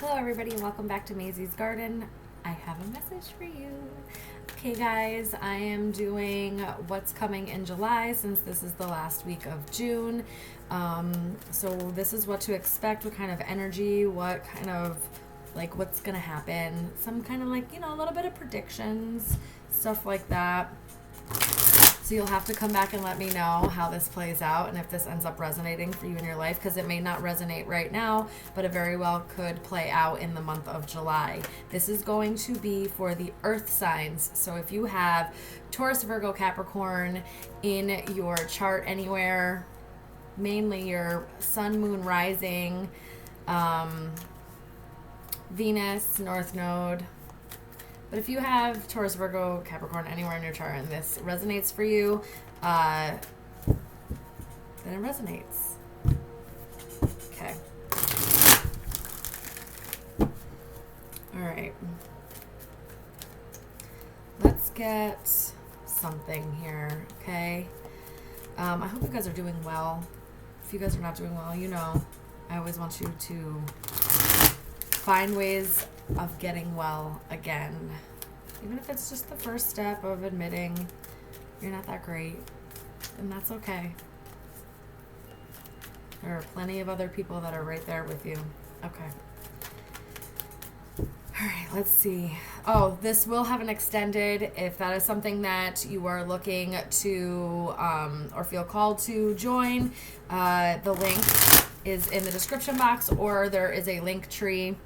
Hello everybody and welcome back to Mazysgarden. I have a message for you. Okay guys, I am doing what's coming in July since this is the last week of June. So this is what to expect, what kind of energy, what kind of what's gonna happen. Some kind of a little bit of predictions, stuff like that. So you'll have to come back and let me know how this plays out and if this ends up resonating for you in your life, because it may not resonate right now, but it very well could play out in the month of July. This is going to be for the earth signs. So if you have Taurus, Virgo, Capricorn in your chart anywhere, mainly your sun, moon, rising, Venus, North Node. But if you have Taurus, Virgo, Capricorn anywhere in your chart and this resonates for you, then it resonates. Okay. All right. Let's get something here, okay? I hope you guys are doing well. If you guys are not doing well, I always want you to find ways of getting well again. Even if it's just the first step of admitting you're not that great, and that's okay. There are plenty of other people that are right there with you. Okay. All right, let's see. Oh, this will have an extended. If that is something that you are looking to or feel called to join, the link is in the description box, or there is a link tree.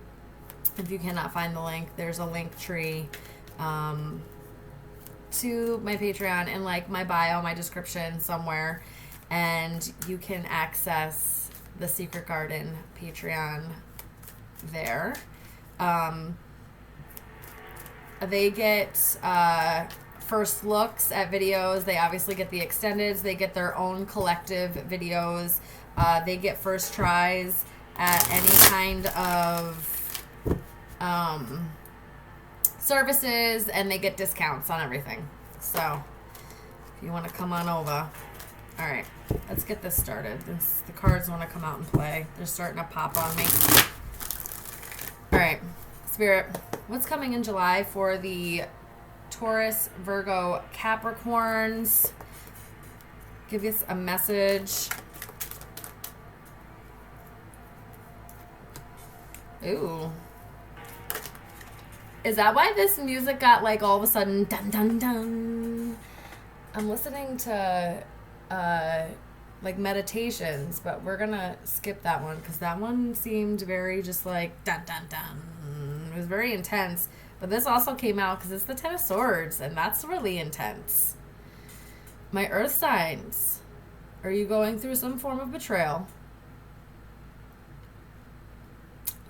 If you cannot find the link, there's a link tree to my Patreon in my bio, my description somewhere, and you can access the Secret Garden Patreon there. They get first looks at videos. They obviously get the extendeds. They get their own collective videos. They get first tries at any kind of services, and they get discounts on everything. So if you want to come on over. All right, let's get this started. The cards want to come out and play. They're starting to pop on me. All right, Spirit, what's coming in July for the Taurus, Virgo, Capricorns? Give us a message. Ooh. Is that why this music got all of a sudden dun dun dun? I'm listening to meditations, but we're gonna skip that one because that one seemed very just dun dun dun. It was very intense. But this also came out because it's the Ten of Swords, and that's really intense. My earth signs. Are you going through some form of betrayal?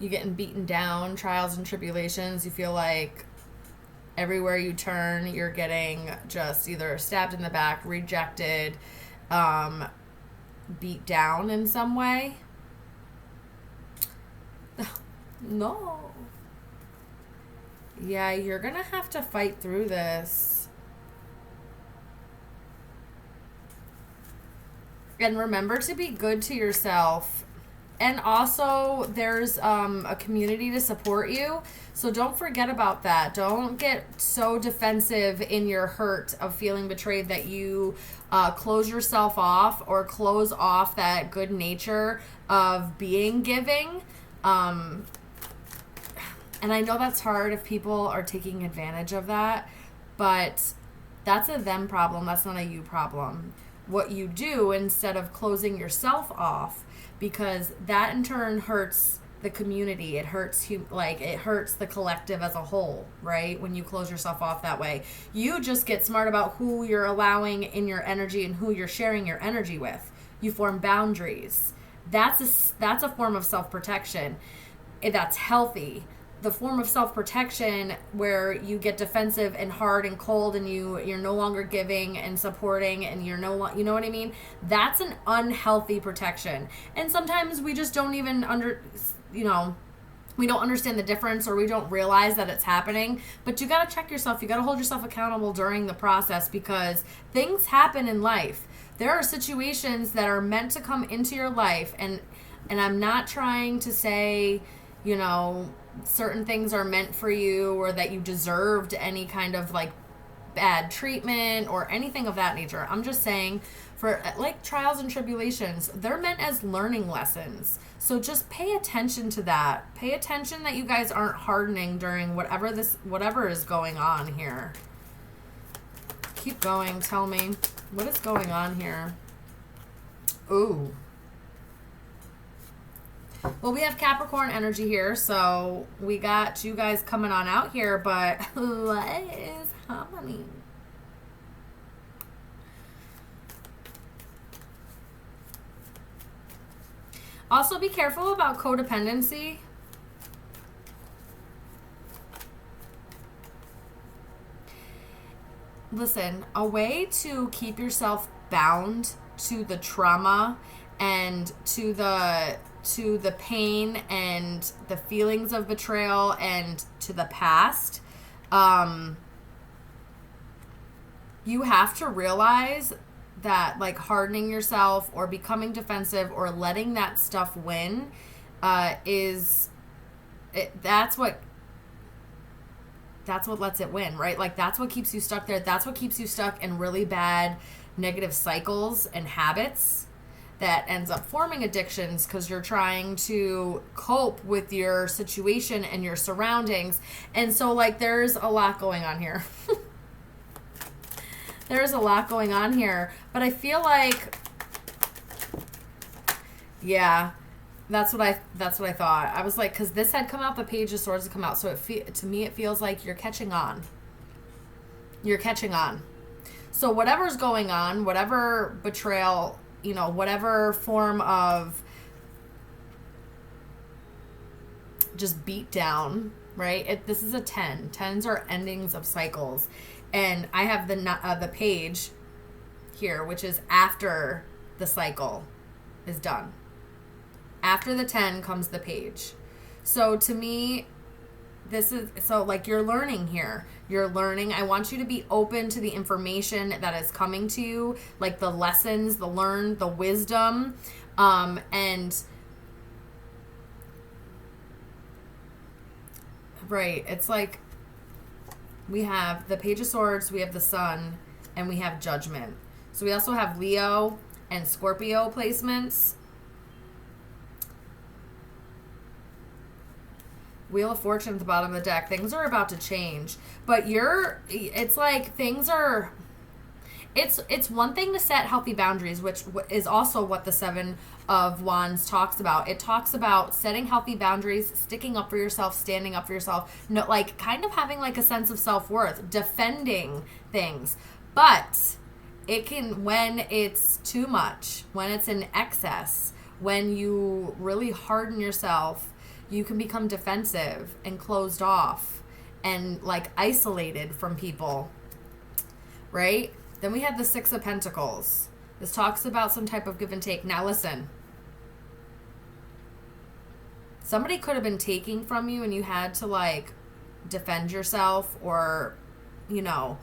You getting beaten down, trials and tribulations. You feel like everywhere you turn, you're getting just either stabbed in the back, rejected, beat down in some way. No. Yeah, you're going to have to fight through this. And remember to be good to yourself. And also, there's a community to support you. So don't forget about that. Don't get so defensive in your hurt of feeling betrayed that you close yourself off or close off that good nature of being giving. And I know that's hard if people are taking advantage of that. But that's a them problem. That's not a you problem. What you do instead of closing yourself off, because that in turn hurts the community. It hurts it hurts the collective as a whole, right? When you close yourself off that way, you just get smart about who you're allowing in your energy and who you're sharing your energy with. You form boundaries. That's a form of self-protection. That's healthy. The form of self-protection where you get defensive and hard and cold and you're no longer giving and supporting and you know what I mean? That's an unhealthy protection. And sometimes we just don't even we don't understand the difference, or we don't realize that it's happening. But you got to check yourself. You got to hold yourself accountable during the process, because things happen in life. There are situations that are meant to come into your life, and I'm not trying to say, you know, certain things are meant for you, or that you deserved any kind of like bad treatment or anything of that nature. I'm just saying, for like trials and tribulations, they're meant as learning lessons. So just pay attention to that. Pay attention that you guys aren't hardening during whatever is going on here. Keep going. Tell me, what is going on here? Ooh. Well, we have Capricorn energy here, so we got you guys coming on out here, but what is happening? Also, be careful about codependency. Listen, a way to keep yourself bound to the trauma and to the pain and the feelings of betrayal and to the past, you have to realize that like hardening yourself or becoming defensive or letting that stuff win that's what lets it win, right? Like that's what keeps you stuck there. That's what keeps you stuck in really bad negative cycles and habits that ends up forming addictions, because you're trying to cope with your situation and your surroundings. And so like there's a lot going on here. There's a lot going on here, but I feel like, yeah, that's what I thought. I was like, because this had come out, the Page of Swords had come out, so to me it feels like you're catching on. You're catching on. So whatever's going on, whatever betrayal, you know, whatever form of just beat down, right? This is a 10. 10s are endings of cycles. And I have the Page here, which is after the cycle is done. After the 10 comes the Page. So to me, this is, so like you're learning here. You're learning. I want you to be open to the information that is coming to you, like the lessons, the wisdom, and right. It's like, we have the Page of Swords, we have the Sun, and we have Judgment. So we also have Leo and Scorpio placements. Wheel of Fortune at the bottom of the deck. Things are about to change. But it's like things are... It's one thing to set healthy boundaries, which is also what the Seven of Wands talks about. It talks about setting healthy boundaries, sticking up for yourself, standing up for yourself, no, like kind of having like a sense of self-worth, defending things. But it can, when it's too much, when it's in excess, when you really harden yourself, you can become defensive and closed off and like isolated from people, right? Then we have the Six of Pentacles. This talks about some type of give and take. Now listen, somebody could have been taking from you and you had to like defend yourself, or, you know,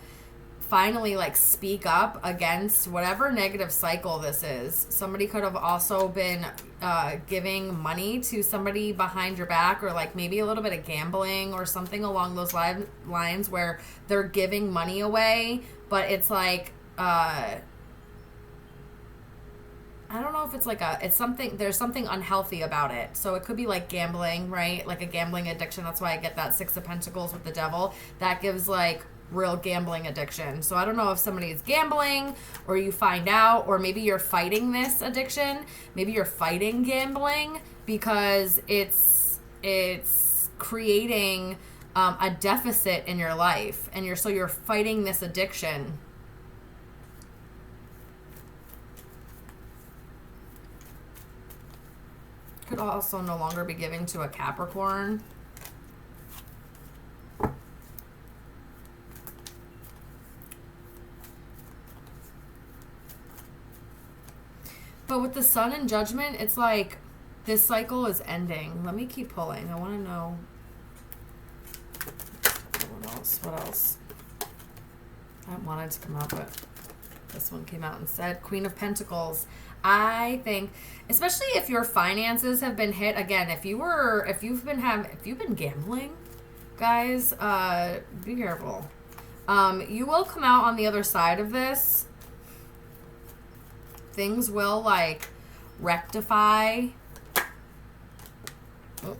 finally like speak up against whatever negative cycle this is. Somebody could have also been giving money to somebody behind your back, or like maybe a little bit of gambling or something along those lines where they're giving money away, but it's like I don't know if it's like there's something unhealthy about it. So it could be like gambling, right? Like a gambling addiction. That's why I get that Six of Pentacles with the Devil. That gives like real gambling addiction. So I don't know if somebody is gambling, or you find out, or maybe you're fighting this addiction. Maybe you're fighting gambling because it's creating a deficit in your life, and you're fighting this addiction. Could also no longer be giving to a Capricorn. But with the Sun and Judgment, it's like this cycle is ending. Let me keep pulling. I want to know what else. I wanted to come out, but this one came out and said Queen of Pentacles. I think, especially if your finances have been hit again, if you've been gambling, guys, be careful. You will come out on the other side of this. Things will like rectify. Oh.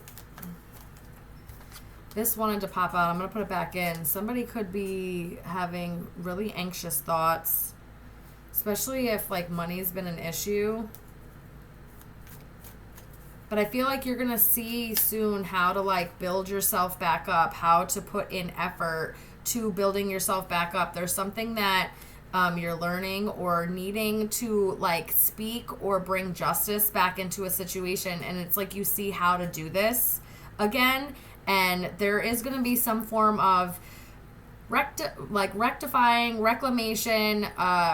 This wanted to pop out. I'm going to put it back in. Somebody could be having really anxious thoughts, especially if like money's been an issue. But I feel like you're going to see soon how to like build yourself back up, how to put in effort to building yourself back up. There's something that you're learning or needing to like speak or bring justice back into a situation. And it's like you see how to do this again. And there is going to be some form of rectifying, reclamation,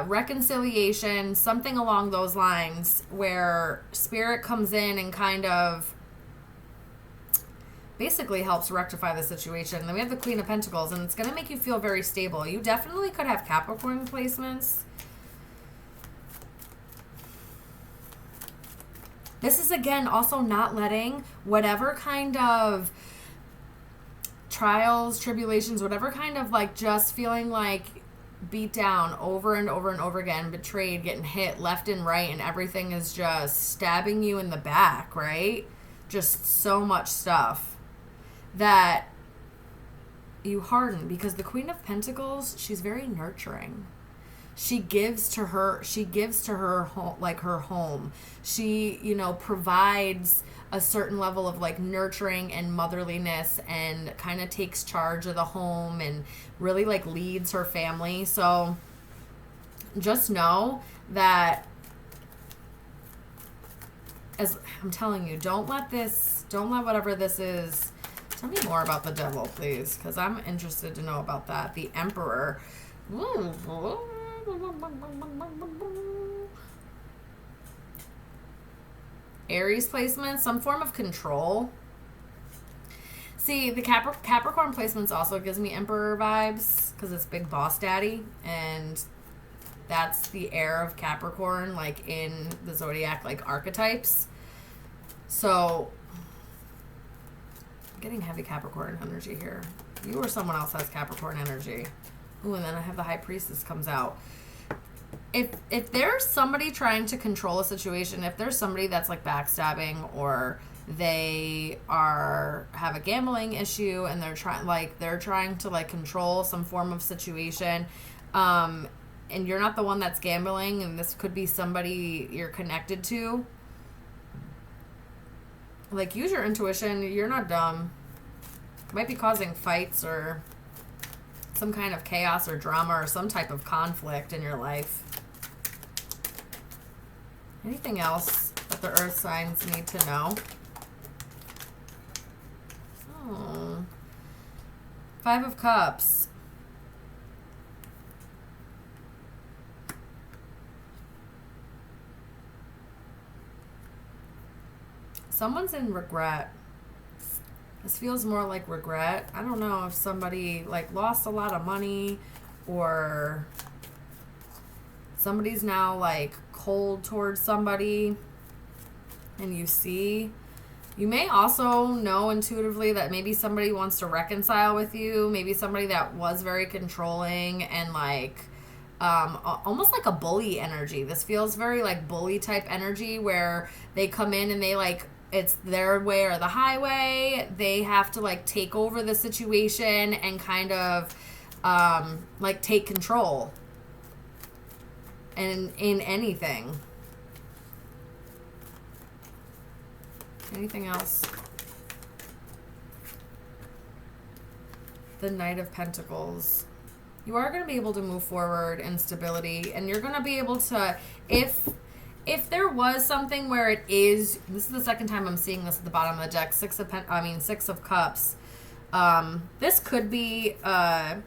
reconciliation, something along those lines where spirit comes in and kind of basically helps rectify the situation. Then we have the Queen of Pentacles, and it's going to make you feel very stable. You definitely could have Capricorn placements. This is, again, also not letting whatever kind of trials, tribulations, whatever kind of like just feeling like beat down over and over and over again, betrayed, getting hit left and right, and everything is just stabbing you in the back, right? Just so much stuff that you harden, because the Queen of Pentacles, she's very nurturing. She gives to her home, like her home. She, provides a certain level of like nurturing and motherliness, and kind of takes charge of the home and really like leads her family. So just know that, as I'm telling you, don't let whatever this is. Tell me more about the devil, please, because I'm interested to know about that. The Emperor. Aries placement, some form of control. See, the Capricorn placements also gives me Emperor vibes because it's Big Boss Daddy, and that's the heir of Capricorn, like in the zodiac, like archetypes. So, I'm getting heavy Capricorn energy here. You or someone else has Capricorn energy. Ooh, and then I have the High Priestess comes out. If there's somebody trying to control a situation, if there's somebody that's like backstabbing, or they have a gambling issue and they're trying to like control some form of situation, and you're not the one that's gambling, and this could be somebody you're connected to, like, use your intuition. You're not dumb. It might be causing fights or some kind of chaos or drama or some type of conflict in your life. Anything else that the earth signs need to know? Oh. 5 of Cups. Someone's in regret. This feels more like regret. I don't know if somebody like lost a lot of money, or somebody's now like cold towards somebody, and you may also know intuitively that maybe somebody wants to reconcile with you. Maybe somebody that was very controlling and like almost like a bully energy. This feels very like bully type energy, where they come in and they like, it's their way or the highway. They have to like take over the situation and kind of like take control and in anything. Anything else? The Knight of Pentacles. You are going to be able to move forward in stability, and you're going to be able to, if there was something where it is, this is the second time I'm seeing this at the bottom of the deck, Six of Cups. This could be a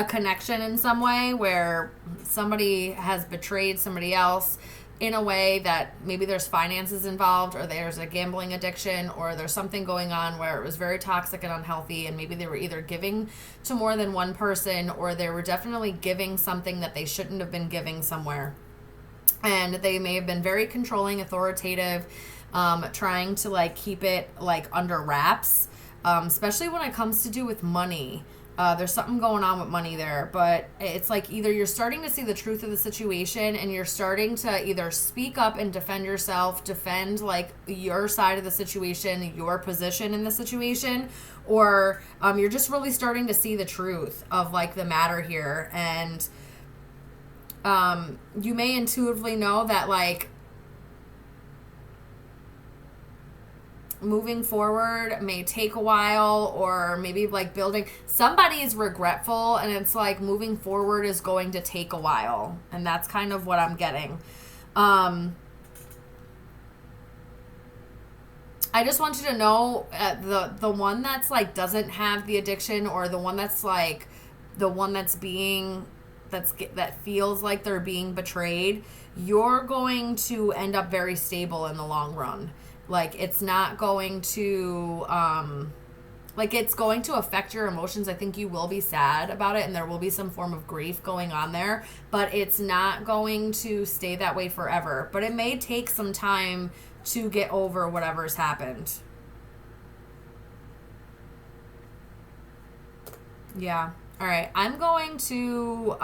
connection in some way where somebody has betrayed somebody else in a way that maybe there's finances involved, or there's a gambling addiction, or there's something going on where it was very toxic and unhealthy, and maybe they were either giving to more than one person, or they were definitely giving something that they shouldn't have been giving somewhere. and they may have been very controlling, authoritative, trying to like keep it like under wraps, especially when it comes to do with money. There's something going on with money there, but it's like either you're starting to see the truth of the situation and you're starting to either speak up and defend yourself, defend like your side of the situation, your position in the situation, or you're just really starting to see the truth of like the matter here. And you may intuitively know that like moving forward may take a while, or maybe like building, somebody is regretful and it's like moving forward is going to take a while, and that's kind of what I'm getting. I just want you to know the one that's like doesn't have the addiction, or the one that's like the one that's being that feels like they're being betrayed, you're going to end up very stable in the long run. Like, it's not going to, like, it's going to affect your emotions. I think you will be sad about it, and there will be some form of grief going on there, but it's not going to stay that way forever. But it may take some time to get over whatever's happened. Yeah. All right. I'm going to,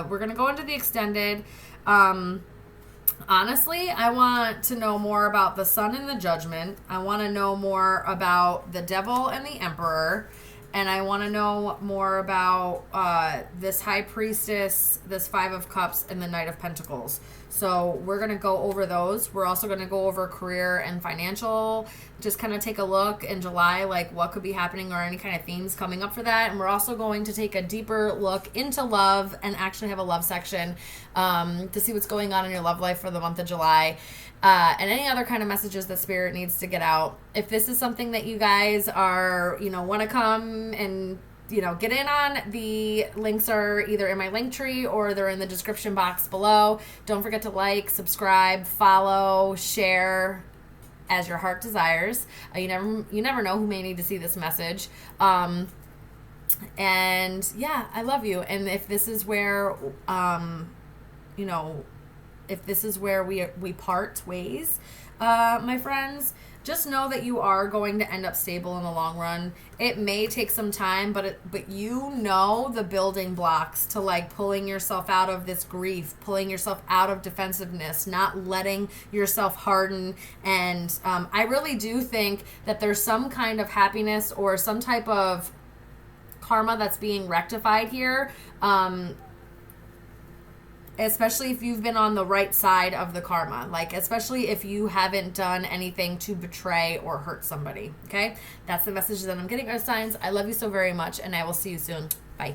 we're going to go into the extended, honestly, I want to know more about the Sun and the Judgment. I want to know more about the Devil and the Emperor. And I want to know more about this High Priestess, this Five of Cups, and the Knight of Pentacles. So we're going to go over those. We're also going to go over career and financial. Just kind of take a look in July, like what could be happening or any kind of themes coming up for that. And we're also going to take a deeper look into love and actually have a love section to see what's going on in your love life for the month of July. And any other kind of messages that Spirit needs to get out. If this is something that you guys are, want to come and, get in on, the links are either in my link tree or they're in the description box below. Don't forget to like, subscribe, follow, share as your heart desires. You never know who may need to see this message. And yeah, I love you. And if this is where, if this is where we part ways, my friends, just know that you are going to end up stable in the long run. It may take some time, but the building blocks to like pulling yourself out of this grief, pulling yourself out of defensiveness, not letting yourself harden. And I really do think that there's some kind of happiness or some type of karma that's being rectified here. Especially if you've been on the right side of the karma. Like, especially if you haven't done anything to betray or hurt somebody. Okay? That's the message that I'm getting, earth signs. I love you so very much, and I will see you soon. Bye.